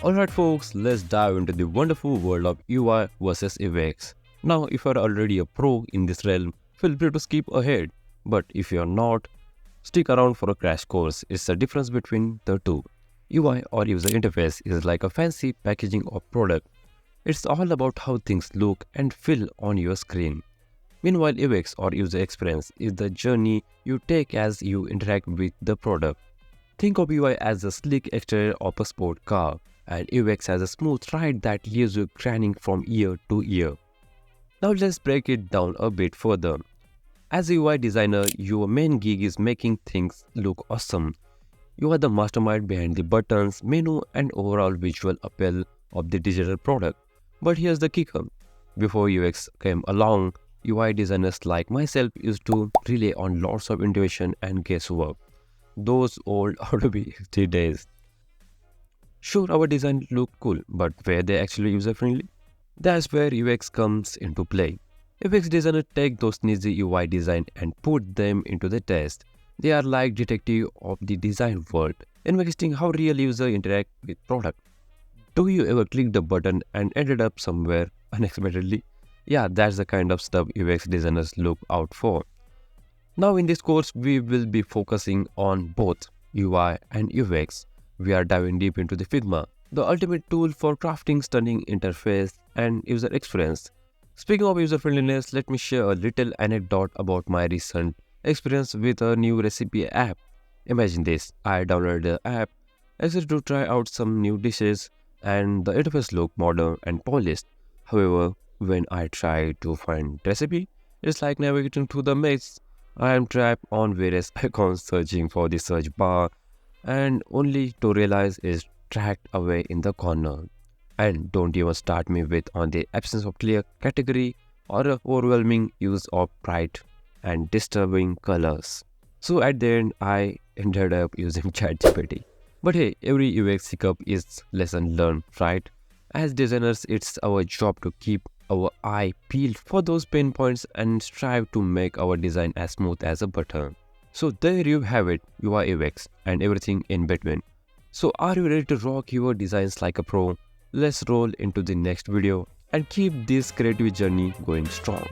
Alright folks, let's dive into the wonderful world of UI versus UX. Now if you are already a pro in this realm, feel free to skip ahead. But if you are not, stick around for a crash course. It's the difference between the two. UI or user interface is like a fancy packaging of product. It's all about how things look and feel on your screen. Meanwhile, UX or user experience is the journey you take as you interact with the product. Think of UI as a sleek exterior of a sport car and UX as a smooth ride that leaves you grinning from ear to ear. Now let's break it down a bit further. As a UI designer, your main gig is making things look awesome. You are the mastermind behind the buttons, menu and overall visual appeal of the digital product. But here's the kicker. Before UX came along, UI designers like myself used to rely on lots of intuition and guesswork. Those old Adobe XD days. Sure, our design looked cool, but were they actually user-friendly? That's where UX comes into play. UX designers take those sneaky UI design and put them into the test. They are like detective of the design world, investigating how real users interact with product. Do you ever click the button and ended up somewhere unexpectedly? Yeah, that's the kind of stuff UX designers look out for. Now in this course, we will be focusing on both UI and UX. We are diving deep into the Figma, the ultimate tool for crafting stunning interface and user experience. Speaking of user-friendliness, let me share a little anecdote about my recent experience with a new recipe app. Imagine this, I downloaded the app, excited to try out some new dishes, and the interface looked modern and polished. However, when I try to find recipe, it's like navigating through the maze. I am trapped on various icons searching for the search bar and only to realize it's tracked away in the corner. And don't even start me with on the absence of clear category or a overwhelming use of bright and disturbing colors. So at the end, I ended up using ChatGPT. But hey, every UX hiccup is lesson learned, right? As designers, it's our job to keep our eye peeled for those pain points and strive to make our design as smooth as a butter. So there you have it, UI UX and everything in between. So are you ready to rock your designs like a pro? Let's roll into the next video and keep this creative journey going strong.